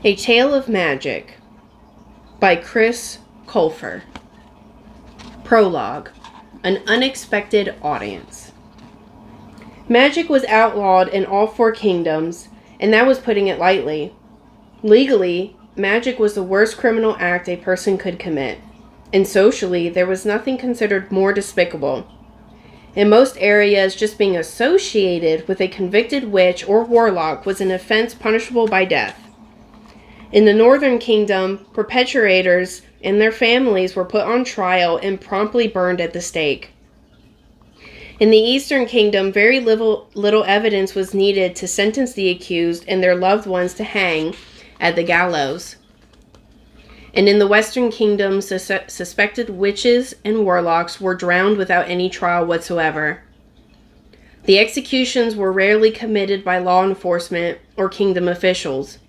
A Tale of Magic by Colfer. Prologue. An unexpected audience. Magic was outlawed in all 4 kingdoms, and that was putting it lightly. Legally, magic was the worst criminal act a person could commit, and socially, there was nothing considered more despicable. In most areas, just being associated with a convicted witch or warlock was an offense punishable by death. In the Northern Kingdom, perpetrators and their families were put on trial and promptly burned at the stake. In the Eastern Kingdom, very little evidence was needed to sentence the accused and their loved ones to hang at the gallows. And in the Western Kingdom, suspected witches and warlocks were drowned without any trial whatsoever. The executions were rarely committed by law enforcement or kingdom officials.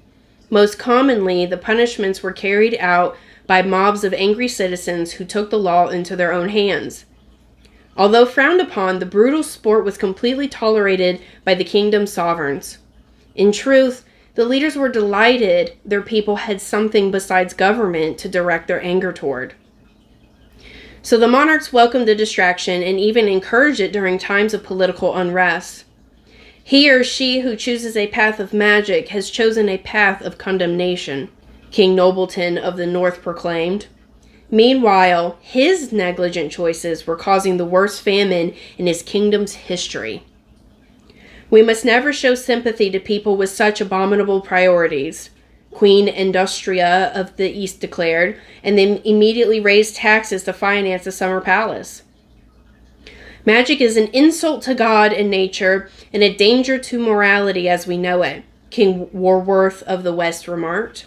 Most commonly, the punishments were carried out by mobs of angry citizens who took the law into their own hands. Although frowned upon, the brutal sport was completely tolerated by the kingdom's sovereigns. In truth, the leaders were delighted their people had something besides government to direct their anger toward. So the monarchs welcomed the distraction and even encouraged it during times of political unrest. He or she who chooses a path of magic has chosen a path of condemnation, King Nobleton of the North proclaimed. Meanwhile, his negligent choices were causing the worst famine in his kingdom's history. We must never show sympathy to people with such abominable priorities, Queen Industria of the East declared, and then immediately raised taxes to finance the summer palace. Magic is an insult to God and nature, and a danger to morality as we know it, King Warworth of the West remarked.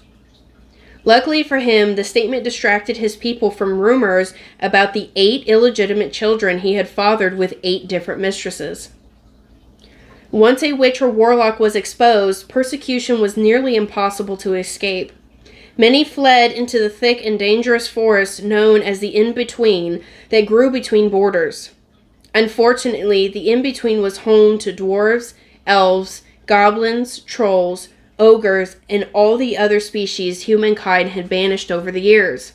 Luckily for him, the statement distracted his people from rumors about the 8 illegitimate children he had fathered with 8 different mistresses. Once a witch or warlock was exposed, persecution was nearly impossible to escape. Many fled into the thick and dangerous forest known as the in-between that grew between borders. Unfortunately, the in-between was home to dwarves, elves, goblins, trolls, ogres, and all the other species humankind had banished over the years.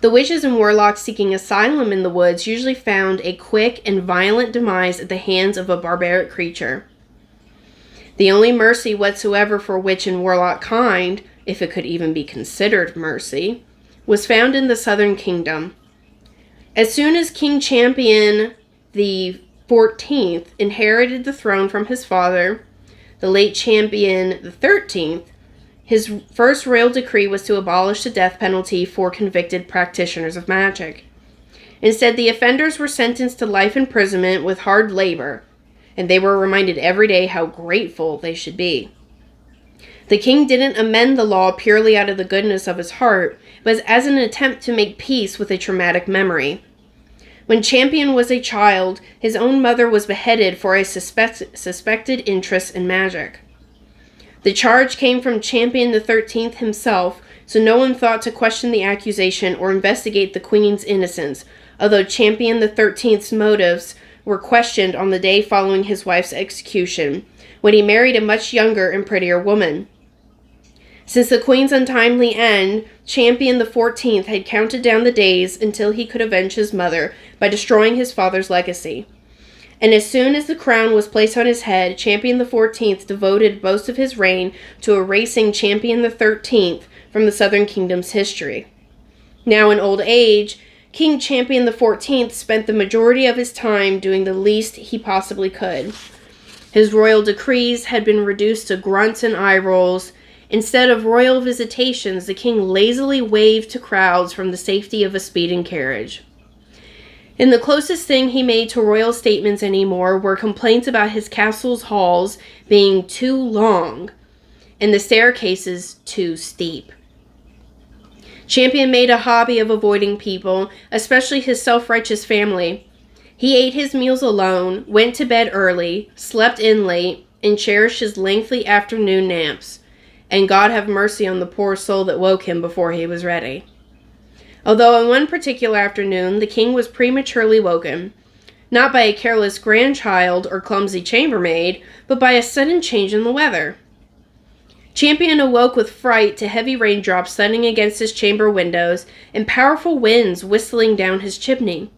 The witches and warlocks seeking asylum in the woods usually found a quick and violent demise at the hands of a barbaric creature. The only mercy whatsoever for witch and warlock kind, if it could even be considered mercy, was found in the Southern Kingdom. As soon as King Champion the 14th inherited the throne from his father, the late Champion the 13th, his first royal decree was to abolish the death penalty for convicted practitioners of magic. Instead, the offenders were sentenced to life imprisonment with hard labor, and they were reminded every day how grateful they should be. The king didn't amend the law purely out of the goodness of his heart, but as an attempt to make peace with a traumatic memory. When Champion was a child, his own mother was beheaded for a suspected interest in magic. The charge came from Champion the 13th himself, so no one thought to question the accusation or investigate the queen's innocence, although Champion the 13th's motives were questioned on the day following his wife's execution, when he married a much younger and prettier woman. Since the queen's untimely end, Champion the 14th had counted down the days until he could avenge his mother by destroying his father's legacy. And as soon as the crown was placed on his head, Champion the 14th devoted most of his reign to erasing Champion the 13th from the Southern Kingdom's history. Now in old age, King Champion the 14th spent the majority of his time doing the least he possibly could. His royal decrees had been reduced to grunts and eye rolls. Instead of royal visitations, the king lazily waved to crowds from the safety of a speeding carriage. And the closest thing he made to royal statements anymore were complaints about his castle's halls being too long and the staircases too steep. Champion made a hobby of avoiding people, especially his self-righteous family. He ate his meals alone, went to bed early, slept in late, and cherished his lengthy afternoon naps. And God have mercy on the poor soul that woke him before he was ready. Although on one particular afternoon, the king was prematurely woken, not by a careless grandchild or clumsy chambermaid, but by a sudden change in the weather. Champion awoke with fright to heavy raindrops thudding against his chamber windows and powerful winds whistling down his chimney.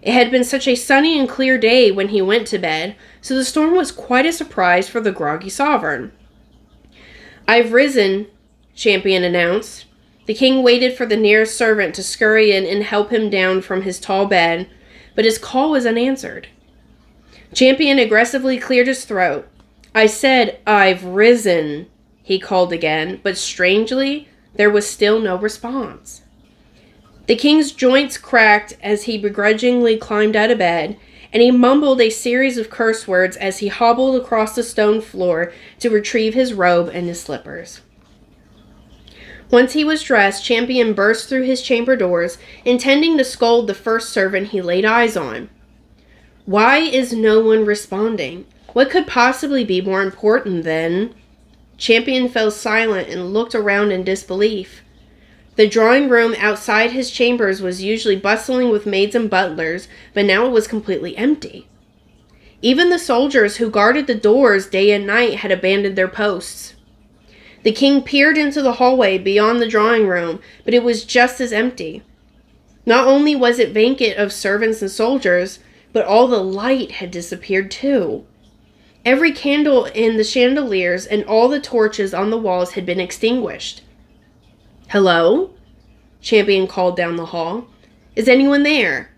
It had been such a sunny and clear day when he went to bed, so the storm was quite a surprise for the groggy sovereign. "I've risen," Champion announced. The king waited for the nearest servant to scurry in and help him down from his tall bed, but his call was unanswered. Champion aggressively cleared his throat. "I said, I've risen," he called again, but strangely, there was still no response. The king's joints cracked as he begrudgingly climbed out of bed, and he mumbled a series of curse words as he hobbled across the stone floor to retrieve his robe and his slippers. Once he was dressed, Champion burst through his chamber doors, intending to scold the first servant he laid eyes on. Why is no one responding? What could possibly be more important than... Champion fell silent and looked around in disbelief. The drawing room outside his chambers was usually bustling with maids and butlers, but now it was completely empty. Even the soldiers who guarded the doors day and night had abandoned their posts. The king peered into the hallway beyond the drawing room, but it was just as empty. Not only was it vacant of servants and soldiers, but all the light had disappeared too. Every candle in the chandeliers and all the torches on the walls had been extinguished. "Hello?" Champion called down the hall. "Is anyone there?"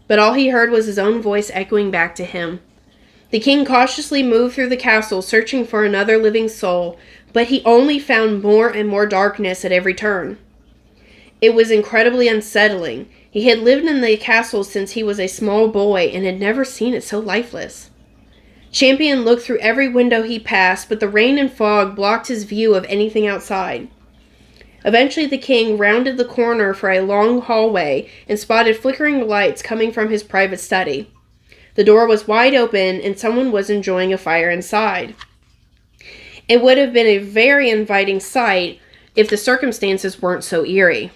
But all he heard was his own voice echoing back to him. The king cautiously moved through the castle, searching for another living soul, but he only found more and more darkness at every turn. It was incredibly unsettling. He had lived in the castle since he was a small boy and had never seen it so lifeless. Champion looked through every window he passed, but the rain and fog blocked his view of anything outside. Eventually, the king rounded the corner for a long hallway and spotted flickering lights coming from his private study. The door was wide open, and someone was enjoying a fire inside. It would have been a very inviting sight if the circumstances weren't so eerie.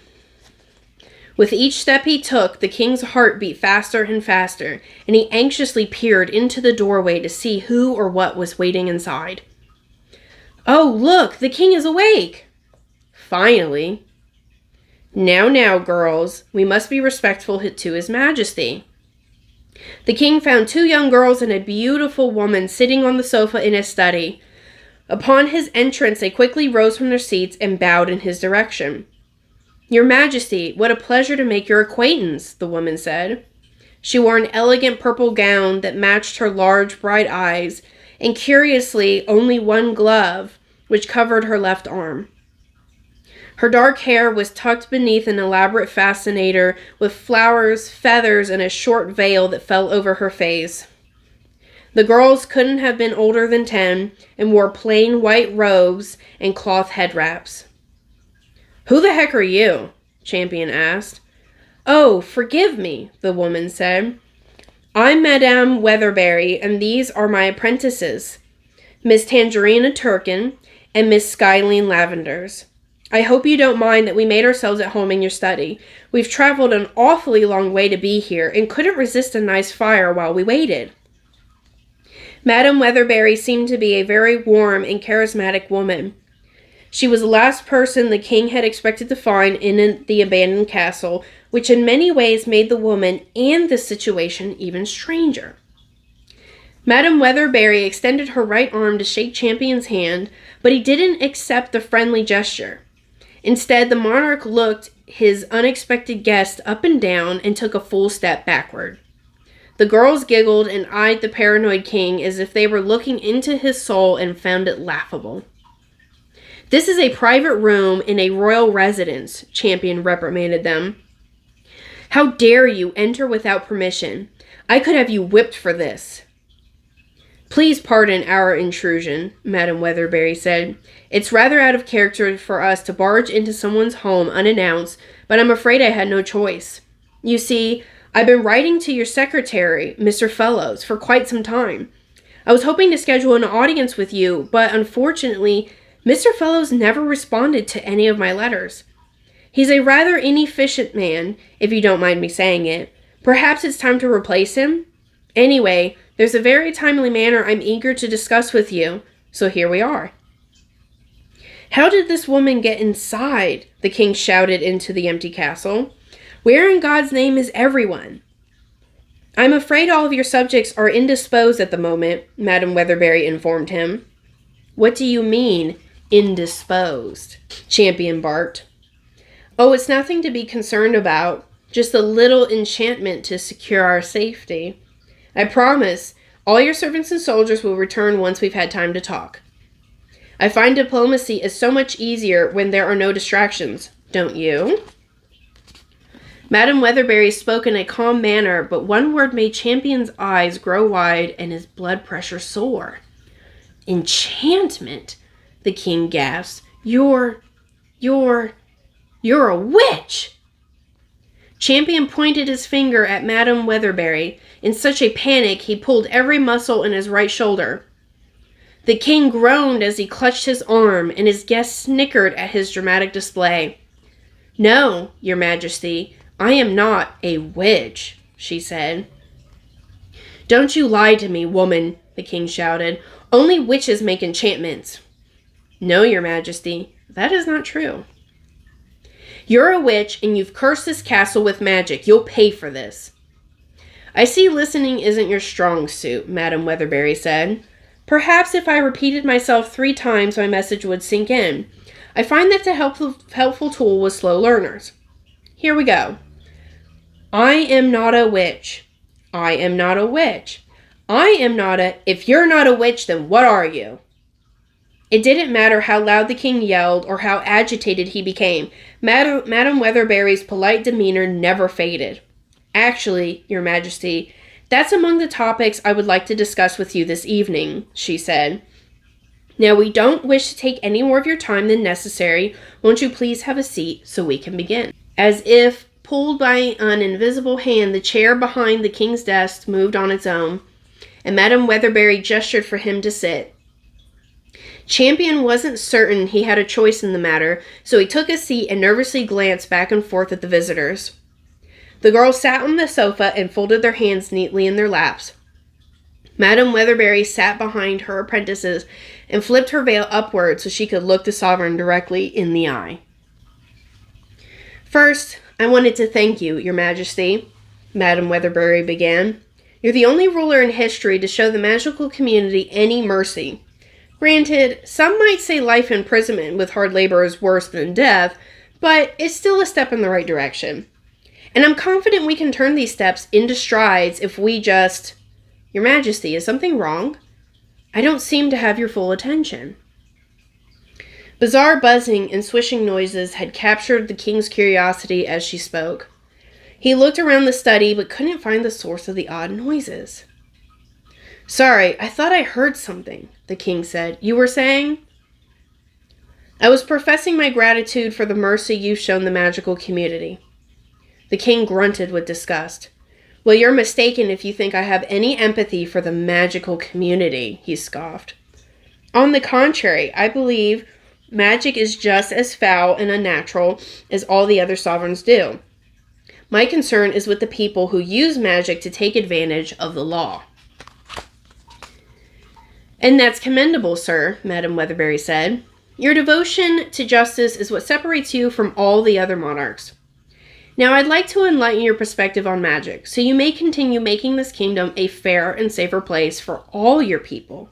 With each step he took, the king's heart beat faster and faster, and he anxiously peered into the doorway to see who or what was waiting inside. "Oh, look! The king is awake!" "Finally." Now, girls, we must be respectful to His Majesty." The king found 2 young girls and a beautiful woman sitting on the sofa in his study. Upon his entrance, they quickly rose from their seats and bowed in his direction. "Your Majesty, what a pleasure to make your acquaintance," the woman said. She wore an elegant purple gown that matched her large, bright eyes, and curiously, only one glove, which covered her left arm. Her dark hair was tucked beneath an elaborate fascinator with flowers, feathers, and a short veil that fell over her face. The girls couldn't have been older than 10 and wore plain white robes and cloth head wraps. "Who the heck are you?" Champion asked. "Oh, forgive me," the woman said. "I'm Madame Weatherberry, and these are my apprentices, Miss Tangerina Turkin and Miss Skyline Lavenders. I hope you don't mind that we made ourselves at home in your study. We've traveled an awfully long way to be here and couldn't resist a nice fire while we waited." Madame Weatherberry seemed to be a very warm and charismatic woman. She was the last person the king had expected to find in the abandoned castle, which in many ways made the woman and the situation even stranger. Madame Weatherberry extended her right arm to shake Champion's hand, but he didn't accept the friendly gesture. Instead, the monarch looked his unexpected guest up and down and took a full step backward. The girls giggled and eyed the paranoid king as if they were looking into his soul and found it laughable. "This is a private room in a royal residence," Champion reprimanded them. "How dare you enter without permission? I could have you whipped for this." "Please pardon our intrusion," Madame Weatherberry said. "It's rather out of character for us to barge into someone's home unannounced, but I'm afraid I had no choice. You see, I've been writing to your secretary, Mr. Fellows, for quite some time. I was hoping to schedule an audience with you, but unfortunately, Mr. Fellows never responded to any of my letters. He's a rather inefficient man, if you don't mind me saying it. Perhaps it's time to replace him? Anyway, there's a very timely matter I'm eager to discuss with you, so here we are." How did this woman get inside? The king shouted into the empty castle. Where in God's name is everyone? I'm afraid all of your subjects are indisposed at the moment, Madam Weatherbury informed him. What do you mean, indisposed? Champion barked. Oh, it's nothing to be concerned about. Just a little enchantment to secure our safety. I promise, all your servants and soldiers will return once we've had time to talk. I find diplomacy is so much easier when there are no distractions, don't you? Madam Weatherbury spoke in a calm manner, but one word made Champion's eyes grow wide and his blood pressure soar. Enchantment, the king gasped. You're a witch! Champion pointed his finger at Madam Weatherbury. In such a panic, he pulled every muscle in his right shoulder. The king groaned as he clutched his arm, and his guests snickered at his dramatic display. No, your majesty, I am not a witch, she said. Don't you lie to me, woman, the king shouted. Only witches make enchantments. No, your majesty, that is not true. You're a witch, and you've cursed this castle with magic. You'll pay for this. I see listening isn't your strong suit, Madam Weatherbury said. Perhaps if I repeated myself 3 times, my message would sink in. I find that's a helpful tool with slow learners. Here we go. I am not a witch. I am not a witch. I am not a... If you're not a witch, then what are you? It didn't matter how loud the king yelled or how agitated he became. Madam Weatherbury's polite demeanor never faded. Actually, your majesty, that's among the topics I would like to discuss with you this evening, she said. Now, we don't wish to take any more of your time than necessary. Won't you please have a seat so we can begin? As if pulled by an invisible hand, the chair behind the king's desk moved on its own, and Madam Weatherbury gestured for him to sit. Champion wasn't certain he had a choice in the matter, so he took a seat and nervously glanced back and forth at the visitors. The girls sat on the sofa and folded their hands neatly in their laps. Madam Weatherbury sat behind her apprentices and flipped her veil upward so she could look the sovereign directly in the eye. First, I wanted to thank you, your majesty, Madam Weatherbury began. You're the only ruler in history to show the magical community any mercy. Granted, some might say life imprisonment with hard labor is worse than death, but it's still a step in the right direction. And I'm confident we can turn these steps into strides if we just... Your Majesty, is something wrong? I don't seem to have your full attention. Bizarre buzzing and swishing noises had captured the king's curiosity as she spoke. He looked around the study but couldn't find the source of the odd noises. Sorry, I thought I heard something, the king said. You were saying? I was professing my gratitude for the mercy you've shown the magical community. The king grunted with disgust. Well, you're mistaken if you think I have any empathy for the magical community, he scoffed. On the contrary, I believe magic is just as foul and unnatural as all the other sovereigns do. My concern is with the people who use magic to take advantage of the law. And that's commendable, sir, Madam Weatherbury said. Your devotion to justice is what separates you from all the other monarchs. Now, I'd like to enlighten your perspective on magic, so you may continue making this kingdom a fair and safer place for all your people.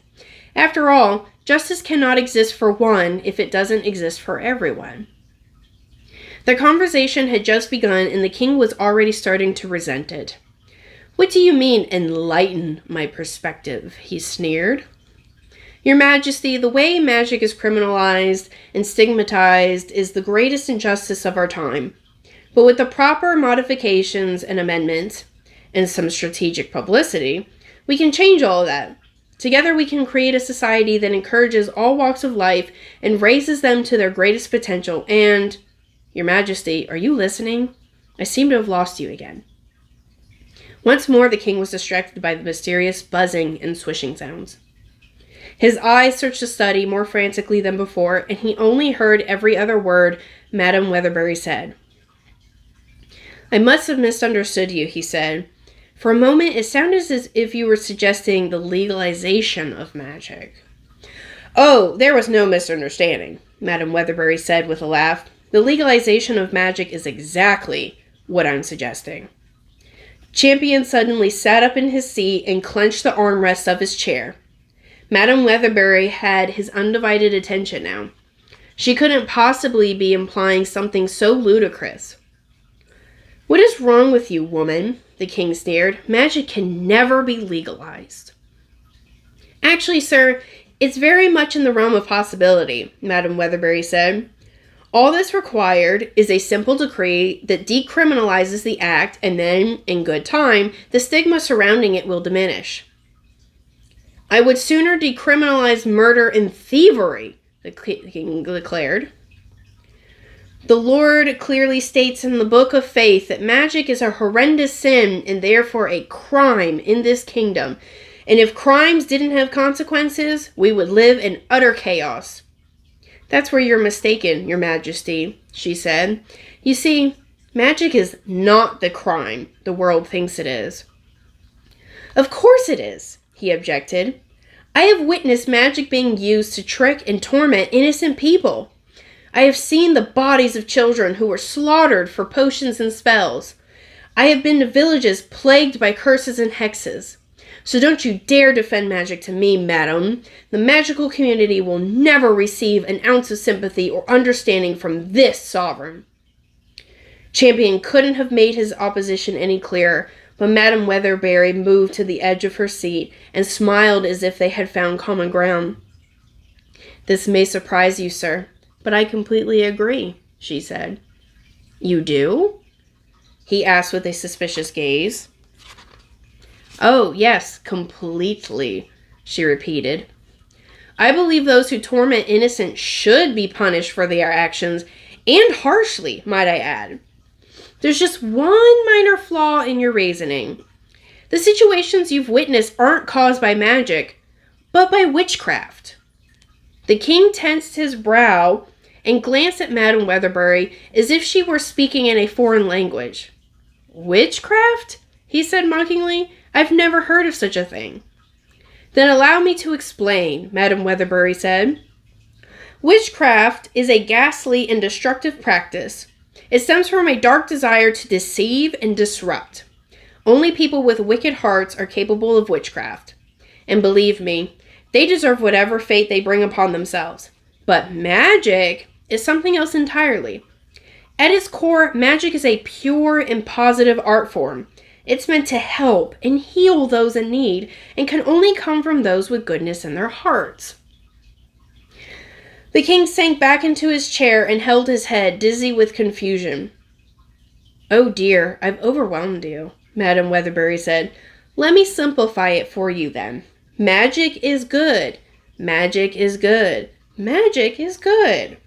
After all, justice cannot exist for one if it doesn't exist for everyone. The conversation had just begun, and the king was already starting to resent it. What do you mean, enlighten my perspective? He sneered. Your Majesty, the way magic is criminalized and stigmatized is the greatest injustice of our time. But with the proper modifications and amendments, and some strategic publicity, we can change all of that. Together we can create a society that encourages all walks of life and raises them to their greatest potential. And, Your Majesty, are you listening? I seem to have lost you again. Once more the king was distracted by the mysterious buzzing and swishing sounds. His eyes searched the study more frantically than before, and he only heard every other word Madam Weatherbury said. I must have misunderstood you, he said. For a moment, it sounded as if you were suggesting the legalization of magic. Oh, there was no misunderstanding, Madam Weatherbury said with a laugh. The legalization of magic is exactly what I'm suggesting. Champion suddenly sat up in his seat and clenched the armrest of his chair. Madam Weatherbury had his undivided attention now. She couldn't possibly be implying something so ludicrous. What is wrong with you, woman? The king sneered. Magic can never be legalized. Actually, sir, it's very much in the realm of possibility, Madam Weatherbury said. All that's required is a simple decree that decriminalizes the act, and then, in good time, the stigma surrounding it will diminish. I would sooner decriminalize murder and thievery, the king declared. The Lord clearly states in the Book of Faith that magic is a horrendous sin and therefore a crime in this kingdom. And if crimes didn't have consequences, we would live in utter chaos. That's where you're mistaken, Your Majesty, she said. You see, magic is not the crime the world thinks it is. Of course it is, he objected. I have witnessed magic being used to trick and torment innocent people. I have seen the bodies of children who were slaughtered for potions and spells. I have been to villages plagued by curses and hexes. So don't you dare defend magic to me, madam. The magical community will never receive an ounce of sympathy or understanding from this sovereign. Champion couldn't have made his opposition any clearer, but Madam Weatherbury moved to the edge of her seat and smiled as if they had found common ground. This may surprise you, sir, but I completely agree, she said. You do? He asked with a suspicious gaze. Oh, yes, completely, she repeated. I believe those who torment innocent should be punished for their actions, and harshly, might I add. There's just one minor flaw in your reasoning. The situations you've witnessed aren't caused by magic, but by witchcraft. The king tensed his brow and glanced at Madam Weatherbury as if she were speaking in a foreign language. Witchcraft? He said mockingly. I've never heard of such a thing. Then allow me to explain, Madam Weatherbury said. Witchcraft is a ghastly and destructive practice. It stems from a dark desire to deceive and disrupt. Only people with wicked hearts are capable of witchcraft. And believe me, they deserve whatever fate they bring upon themselves. But magic is something else entirely. At its core, magic is a pure and positive art form. It's meant to help and heal those in need and can only come from those with goodness in their hearts. The king sank back into his chair and held his head, dizzy with confusion. Oh dear, I've overwhelmed you, Madam Weatherbury said. Let me simplify it for you then. Magic is good. Magic is good. Magic is good.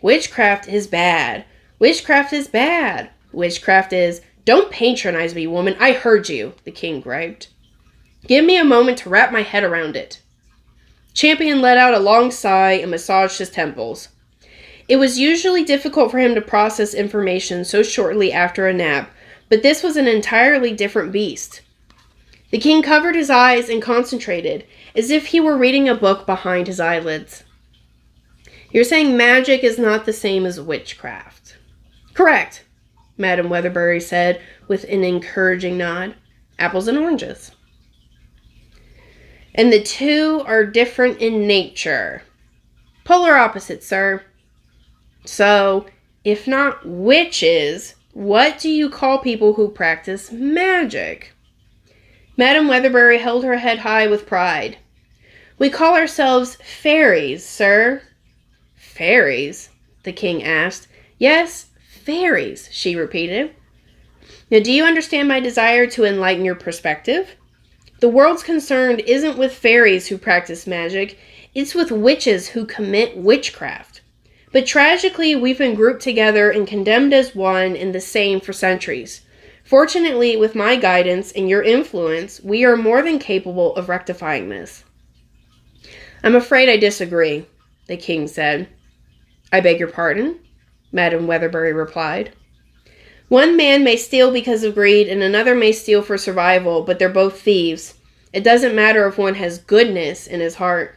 Witchcraft is bad. Witchcraft is bad. Witchcraft is... Don't patronize me, woman. I heard you, the king griped. Give me a moment to wrap my head around it. Champion let out a long sigh and massaged his temples. It was usually difficult for him to process information so shortly after a nap, but this was an entirely different beast. The king covered his eyes and concentrated, as if he were reading a book behind his eyelids. You're saying magic is not the same as witchcraft? Correct, Madam Weatherbury said with an encouraging nod. Apples and oranges. And the two are different in nature. Polar opposites, sir. So, if not witches, what do you call people who practice magic? Madam Weatherbury held her head high with pride. We call ourselves fairies, sir. Fairies? The king asked. Yes, fairies, she repeated. Now, do you understand my desire to enlighten your perspective? The world's concern isn't with fairies who practice magic, it's with witches who commit witchcraft. But tragically, we've been grouped together and condemned as one and the same for centuries. Fortunately, with my guidance and your influence, we are more than capable of rectifying this. I'm afraid I disagree, the king said. I beg your pardon? Madam Weatherbury replied. One man may steal because of greed and another may steal for survival, but they're both thieves. It doesn't matter if one has goodness in his heart.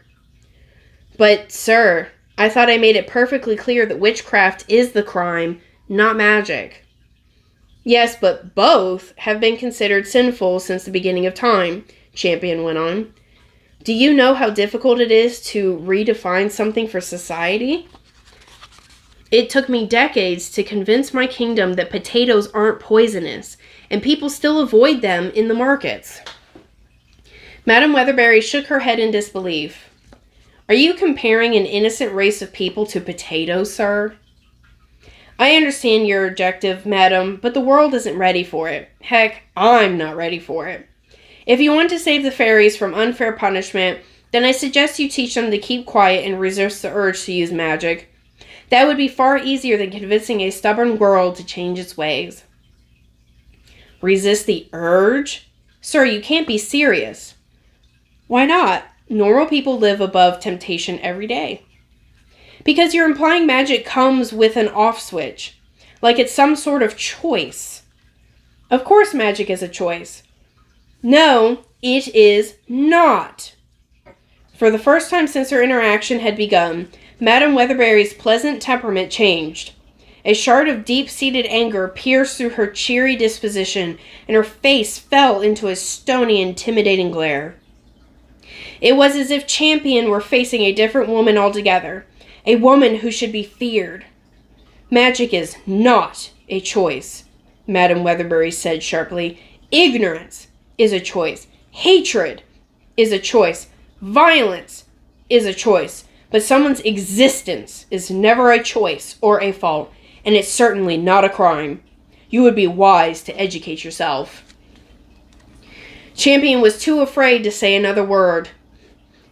But, sir, I thought I made it perfectly clear that witchcraft is the crime, not magic. Yes, but both have been considered sinful since the beginning of time, Champion went on. Do you know how difficult it is to redefine something for society? It took me decades to convince my kingdom that potatoes aren't poisonous, and people still avoid them in the markets. Madame Weatherberry shook her head in disbelief. Are you comparing an innocent race of people to potatoes, sir? I understand your objective, madam, but the world isn't ready for it. Heck, I'm not ready for it. If you want to save the fairies from unfair punishment, then I suggest you teach them to keep quiet and resist the urge to use magic. That would be far easier than convincing a stubborn world to change its ways. Resist the urge? Sir, you can't be serious. Why not? Normal people live above temptation every day. Because you're implying magic comes with an off switch, like it's some sort of choice. Of course magic is a choice. No, it is not. For the first time since her interaction had begun, Madame Weatherberry's pleasant temperament changed. A shard of deep-seated anger pierced through her cheery disposition, and her face fell into a stony, intimidating glare. It was as if Champion were facing a different woman altogether, a woman who should be feared. Magic is not a choice, Madame Weatherberry said sharply. Ignorance is a choice. Hatred is a choice. Violence is a choice. But someone's existence is never a choice or a fault, and it's certainly not a crime. You would be wise to educate yourself. Champion was too afraid to say another word.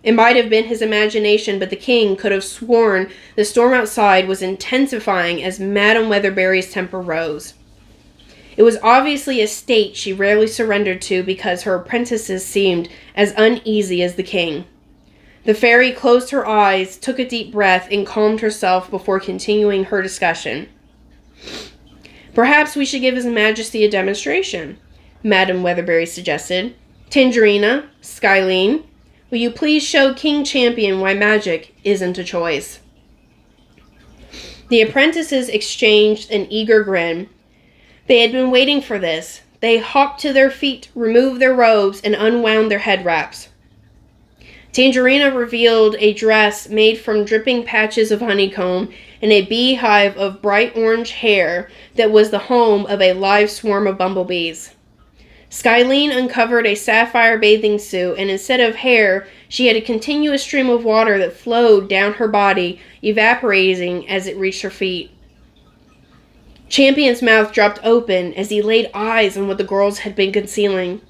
It might have been his imagination, but the king could have sworn the storm outside was intensifying as Madame Weatherberry's temper rose. It was obviously a state she rarely surrendered to because her apprentices seemed as uneasy as the king. The fairy closed her eyes, took a deep breath, and calmed herself before continuing her discussion. Perhaps we should give His Majesty a demonstration, Madame Weatherberry suggested. Tangerina, Skyline, will you please show King Champion why magic isn't a choice? The apprentices exchanged an eager grin. They had been waiting for this. They hopped to their feet, removed their robes, and unwound their head wraps. Tangerina revealed a dress made from dripping patches of honeycomb and a beehive of bright orange hair that was the home of a live swarm of bumblebees. Skyline uncovered a sapphire bathing suit, and instead of hair, she had a continuous stream of water that flowed down her body, evaporating as it reached her feet. Champion's mouth dropped open as he laid eyes on what the girls had been concealing.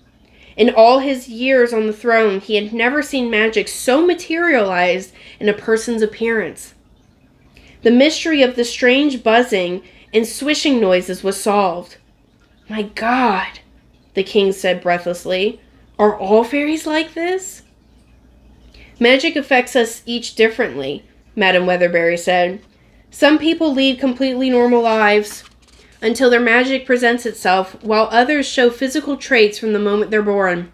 In all his years on the throne, he had never seen magic so materialized in a person's appearance. The mystery of the strange buzzing and swishing noises was solved. My God, the king said breathlessly. Are all fairies like this? Magic affects us each differently, Madame Weatherberry said. Some people lead completely normal lives until their magic presents itself, while others show physical traits from the moment they're born.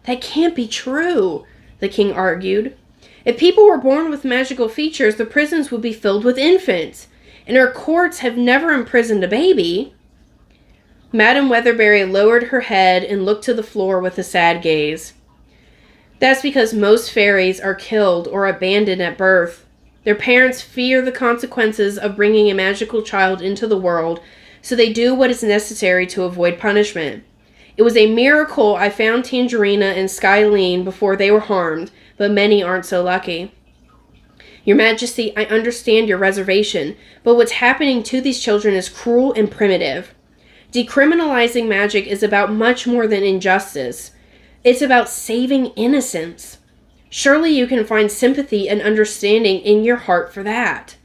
That can't be true, the king argued. If people were born with magical features, the prisons would be filled with infants, and our courts have never imprisoned a baby. Madame Weatherberry lowered her head and looked to the floor with a sad gaze. That's because most fairies are killed or abandoned at birth. Their parents fear the consequences of bringing a magical child into the world, so they do what is necessary to avoid punishment. It was a miracle I found Tangerina and Skyline before they were harmed, but many aren't so lucky. Your Majesty, I understand your reservation, but what's happening to these children is cruel and primitive. Decriminalizing magic is about much more than injustice. It's about saving innocence. Surely you can find sympathy and understanding in your heart for that.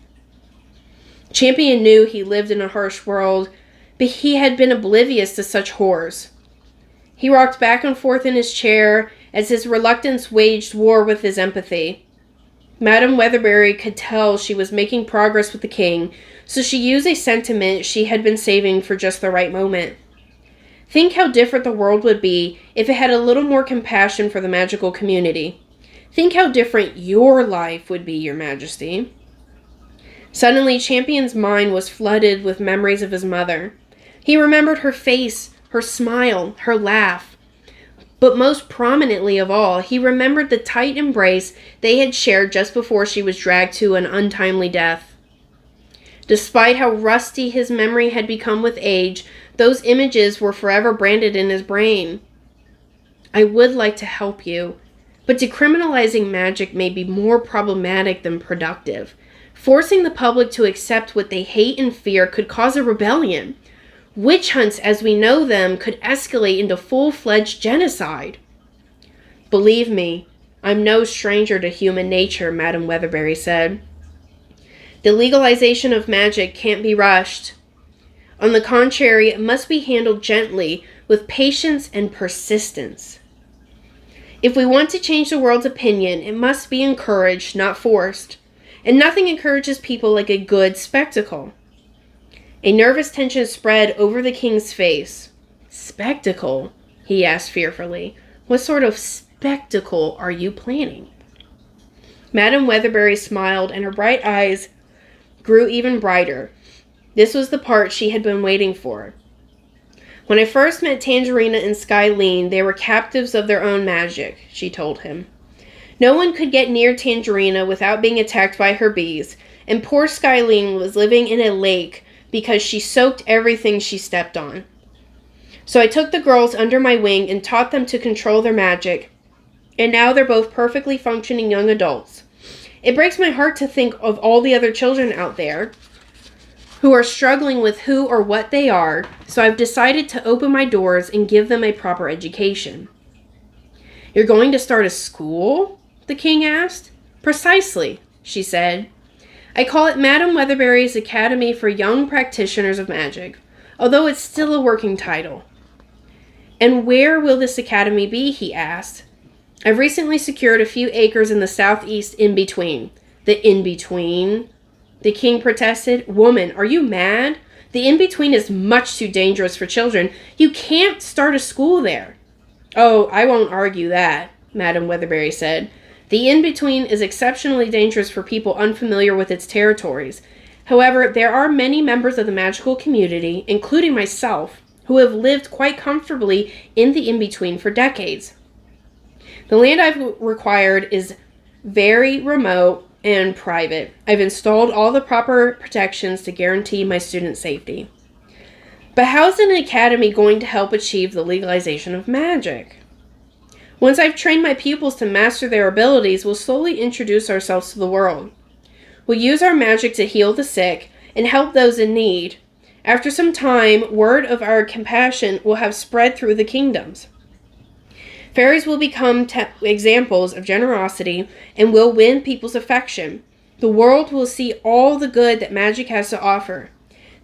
Champion knew he lived in a harsh world, but he had been oblivious to such horrors. He rocked back and forth in his chair as his reluctance waged war with his empathy. Madame Weatherberry could tell she was making progress with the king, so she used a sentiment she had been saving for just the right moment. Think how different the world would be if it had a little more compassion for the magical community. Think how different your life would be, Your Majesty." Suddenly, Champion's mind was flooded with memories of his mother. He remembered her face, her smile, her laugh. But most prominently of all, he remembered the tight embrace they had shared just before she was dragged to an untimely death. Despite how rusty his memory had become with age, those images were forever branded in his brain. "I would like to help you, but decriminalizing magic may be more problematic than productive. Forcing the public to accept what they hate and fear could cause a rebellion. Witch hunts as we know them could escalate into full-fledged genocide." "Believe me, I'm no stranger to human nature," Madame Weatherbury said. "The legalization of magic can't be rushed. On the contrary, it must be handled gently, with patience and persistence. If we want to change the world's opinion, it must be encouraged, not forced. And nothing encourages people like a good spectacle." A nervous tension spread over the king's face. "Spectacle?" he asked fearfully. "What sort of spectacle are you planning?" Madame Weatherbury smiled, and her bright eyes grew even brighter. This was the part she had been waiting for. "When I first met Tangerina and Skyline, they were captives of their own magic," she told him. "No one could get near Tangerina without being attacked by her bees, and poor Skyline was living in a lake because she soaked everything she stepped on. So I took the girls under my wing and taught them to control their magic, and now they're both perfectly functioning young adults. It breaks my heart to think of all the other children out there who are struggling with who or what they are, so I've decided to open my doors and give them a proper education." "You're going to start a school?" the king asked. "Precisely," she said. "I call it Madame Weatherbury's Academy for Young Practitioners of Magic, although it's still a working title." "And where will this academy be?" he asked. "I've recently secured a few acres in the southeast in-between." "The in-between?" the king protested. "Woman, are you mad? The in-between is much too dangerous for children. You can't start a school there." "Oh, I won't argue that," Madame Weatherbury said. "The in-between is exceptionally dangerous for people unfamiliar with its territories. However, there are many members of the magical community, including myself, who have lived quite comfortably in the in-between for decades. The land I've required is very remote and private. I've installed all the proper protections to guarantee my student safety." "But how's an academy going to help achieve the legalization of magic?" "Once I've trained my pupils to master their abilities, we'll slowly introduce ourselves to the world. We'll use our magic to heal the sick and help those in need. After some time, word of our compassion will have spread through the kingdoms. Fairies will become examples of generosity and will win people's affection. The world will see all the good that magic has to offer.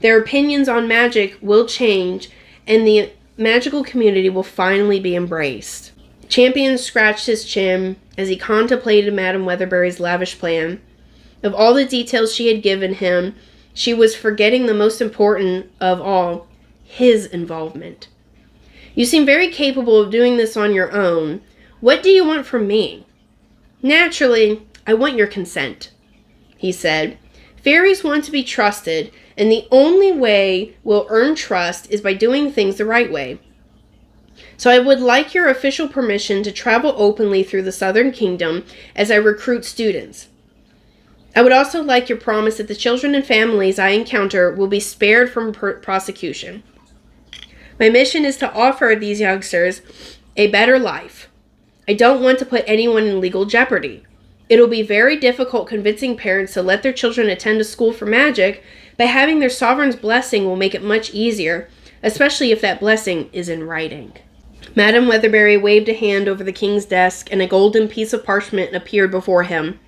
Their opinions on magic will change, and the magical community will finally be embraced." Champion scratched his chin as he contemplated Madame Weatherbury's lavish plan. Of all the details she had given him, she was forgetting the most important of all, his involvement. "You seem very capable of doing this on your own. What do you want from me?" "Naturally, I want your consent," he said. "Fairies want to be trusted, and the only way we'll earn trust is by doing things the right way. So I would like your official permission to travel openly through the Southern Kingdom as I recruit students. I would also like your promise that the children and families I encounter will be spared from prosecution. My mission is to offer these youngsters a better life. I don't want to put anyone in legal jeopardy. It'll be very difficult convincing parents to let their children attend a school for magic, but having their sovereign's blessing will make it much easier, especially if that blessing is in writing." Madame Weatherbury waved a hand over the king's desk, and a golden piece of parchment appeared before him.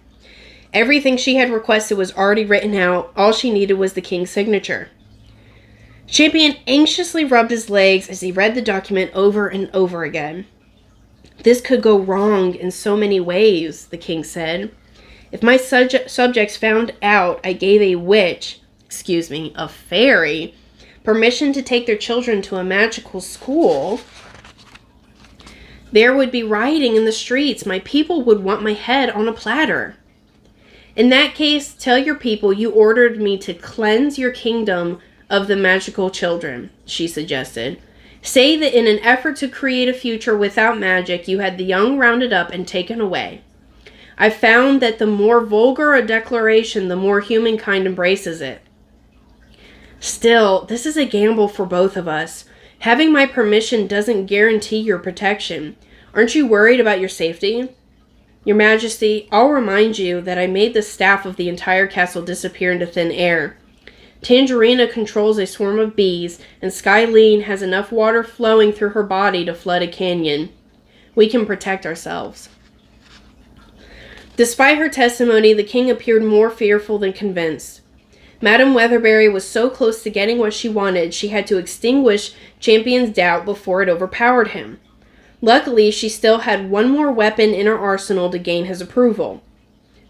Everything she had requested was already written out. All she needed was the king's signature. Champion anxiously rubbed his legs as he read the document over and over again. "This could go wrong in so many ways," the king said. "If my subjects found out I gave a fairy, permission to take their children to a magical school, There would be rioting in the streets. My people would want my head on a platter. In that case, tell your people you ordered me to cleanse your kingdom of the magical children, she suggested. Say that in an effort to create a future without magic, you had the young rounded up and taken away. I found that the more vulgar a declaration, the more humankind embraces it. Still, this is a gamble for both of us. Having my permission doesn't guarantee your protection. Aren't you worried about your safety? Your Majesty, I'll remind you that I made the staff of the entire castle disappear into thin air. Tangerina controls a swarm of bees, and Skylene has enough water flowing through her body to flood a canyon. We can protect ourselves. Despite her testimony, the king appeared more fearful than convinced. Madame Weatherbury was so close to getting what she wanted, she had to extinguish Champion's doubt before it overpowered him. Luckily, she still had one more weapon in her arsenal to gain his approval.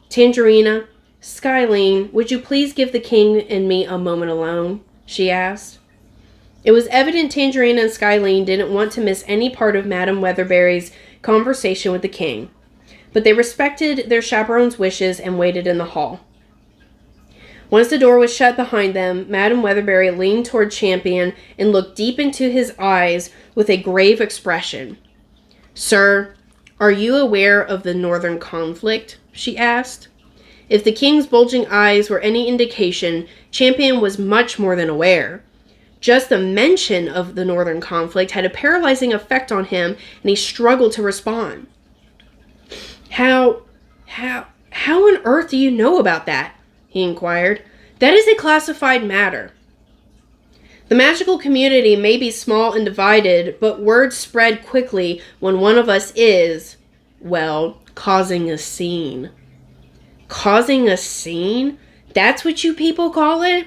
Tangerina, Skylene, would you please give the king and me a moment alone? She asked. It was evident Tangerina and Skylene didn't want to miss any part of Madame Weatherbury's conversation with the king, but they respected their chaperone's wishes and waited in the hall. Once the door was shut behind them, Madame Weatherbury leaned toward Champion and looked deep into his eyes with a grave expression. Sir, are you aware of the northern conflict? She asked. If the king's bulging eyes were any indication, Champion was much more than aware. Just the mention of the northern conflict had a paralyzing effect on him, and he struggled to respond. How on earth do you know about that? He inquired. That is a classified matter. The magical community may be small and divided, but word spread quickly when one of us is, well, causing a scene. Causing a scene? That's what you people call it?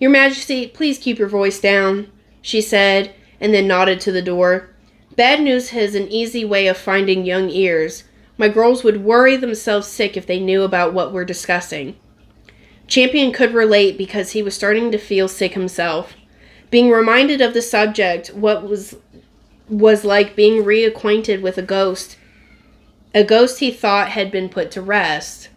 Your Majesty, please keep your voice down, she said, and then nodded to the door. Bad news has an easy way of finding young ears. My girls would worry themselves sick if they knew about what we're discussing. Champion could relate because he was starting to feel sick himself. Being reminded of the subject, what was like being reacquainted with a ghost he thought had been put to rest.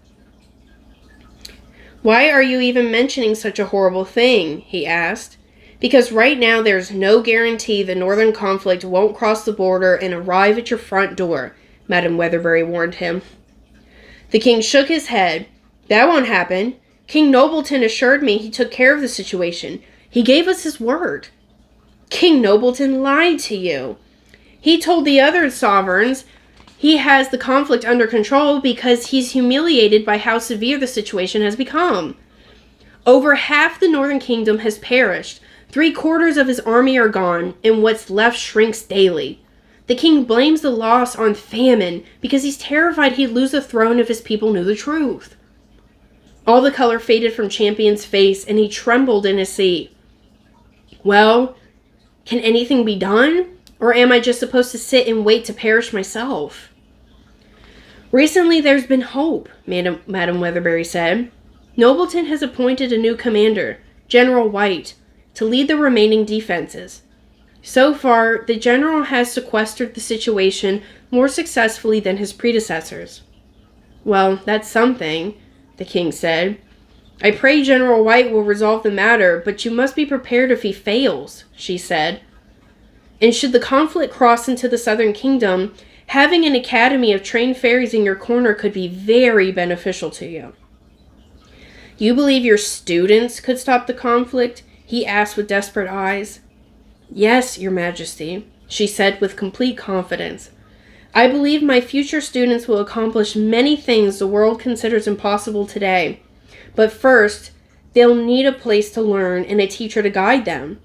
Why are you even mentioning such a horrible thing? He asked. Because right now there's no guarantee the northern conflict won't cross the border and arrive at your front door, Madame Weatherbury warned him. The king shook his head. That won't happen. King Nobleton assured me he took care of the situation. He gave us his word. King Nobleton lied to you. He told the other sovereigns he has the conflict under control because he's humiliated by how severe the situation has become. Over half the northern kingdom has perished. 3/4 of his army are gone, and what's left shrinks daily. The king blames the loss on famine because he's terrified he'd lose the throne if his people knew the truth. All the color faded from Champion's face, and he trembled in his seat. Well, can anything be done? Or am I just supposed to sit and wait to perish myself? Recently there's been hope, Madame Weatherbury said. Nobleton has appointed a new commander, General White, to lead the remaining defenses. So far, the general has sequestered the situation more successfully than his predecessors. Well, that's something, the king said. I pray General White will resolve the matter, but you must be prepared if he fails, she said. And should the conflict cross into the southern kingdom, having an academy of trained fairies in your corner could be very beneficial to you. You believe your students could stop the conflict? He asked with desperate eyes. Yes, Your Majesty, she said with complete confidence. I believe my future students will accomplish many things the world considers impossible today. But first, they'll need a place to learn and a teacher to guide them.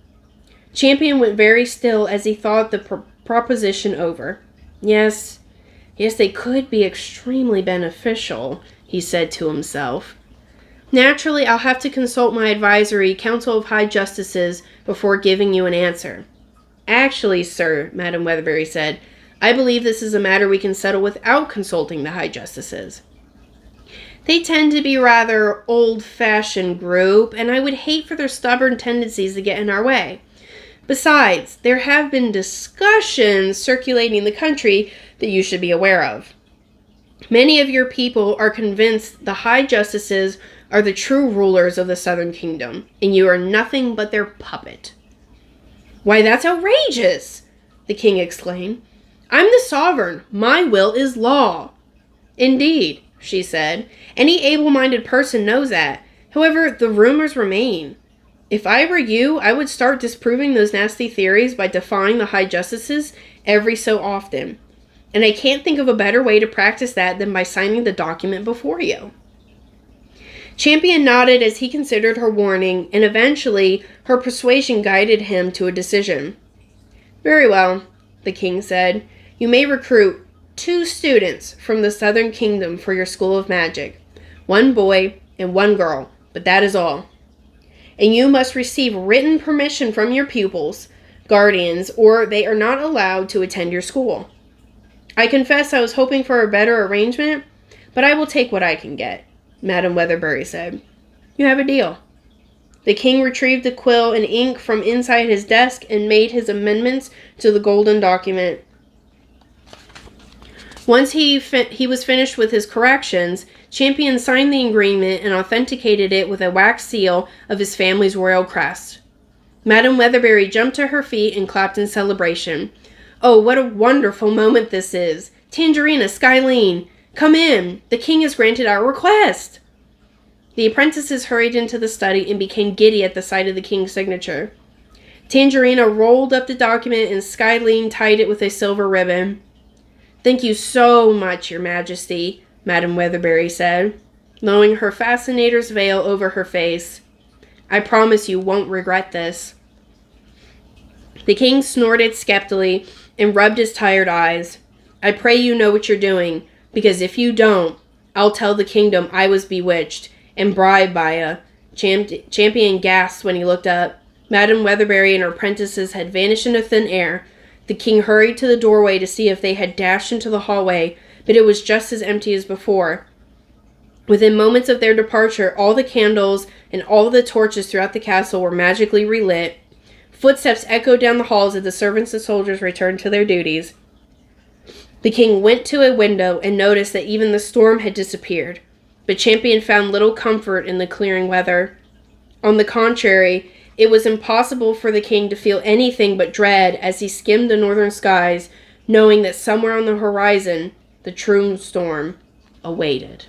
Champion went very still as he thought the proposition over. Yes, they could be extremely beneficial, he said to himself. Naturally, I'll have to consult my advisory, Council of High Justices, before giving you an answer. Actually, sir, Madame Weatherbury said, I believe this is a matter we can settle without consulting the High Justices. They tend to be rather old-fashioned group, and I would hate for their stubborn tendencies to get in our way. Besides, there have been discussions circulating the country that you should be aware of. Many of your people are convinced the high justices are the true rulers of the southern kingdom, and you are nothing but their puppet." "Why, that's outrageous!" the king exclaimed. "I'm the sovereign. My will is law." "Indeed," she said. "Any able-minded person knows that. However, the rumors remain. If I were you, I would start disproving those nasty theories by defying the high justices every so often. And I can't think of a better way to practice that than by signing the document before you." Champion nodded as he considered her warning, and eventually her persuasion guided him to a decision. "Very well," the king said. "You may recruit 2 students from the southern kingdom for your school of magic. 1 boy and 1 girl, but that is all. And you must receive written permission from your pupils, guardians, or they are not allowed to attend your school. I confess I was hoping for a better arrangement, but I will take what I can get," Madam Weatherbury said. "You have a deal." The king retrieved the quill and ink from inside his desk and made his amendments to the golden document. Once he was finished with his corrections, Champion signed the agreement and authenticated it with a wax seal of his family's royal crest. Madam Weatherbury jumped to her feet and clapped in celebration. "Oh, what a wonderful moment this is! Tangerina, Skylene, come in! The king has granted our request!" The apprentices hurried into the study and became giddy at the sight of the king's signature. Tangerina rolled up the document and Skylene tied it with a silver ribbon. "Thank you so much, Your Majesty," Madam Weatherbury said, lowering her fascinator's veil over her face. "I promise you won't regret this." The king snorted skeptically and rubbed his tired eyes. "I pray you know what you're doing, because if you don't, I'll tell the kingdom I was bewitched and bribed by a..." Champion gasped when he looked up. Madam Weatherbury and her apprentices had vanished into thin air. The king hurried to the doorway to see if they had dashed into the hallway, but it was just as empty as before. Within moments of their departure, all the candles and all the torches throughout the castle were magically relit. Footsteps echoed down the halls as the servants and soldiers returned to their duties. The king went to a window and noticed that even the storm had disappeared, but Champion found little comfort in the clearing weather. On the contrary, it was impossible for the king to feel anything but dread as he skimmed the northern skies, knowing that somewhere on the horizon, the true storm awaited.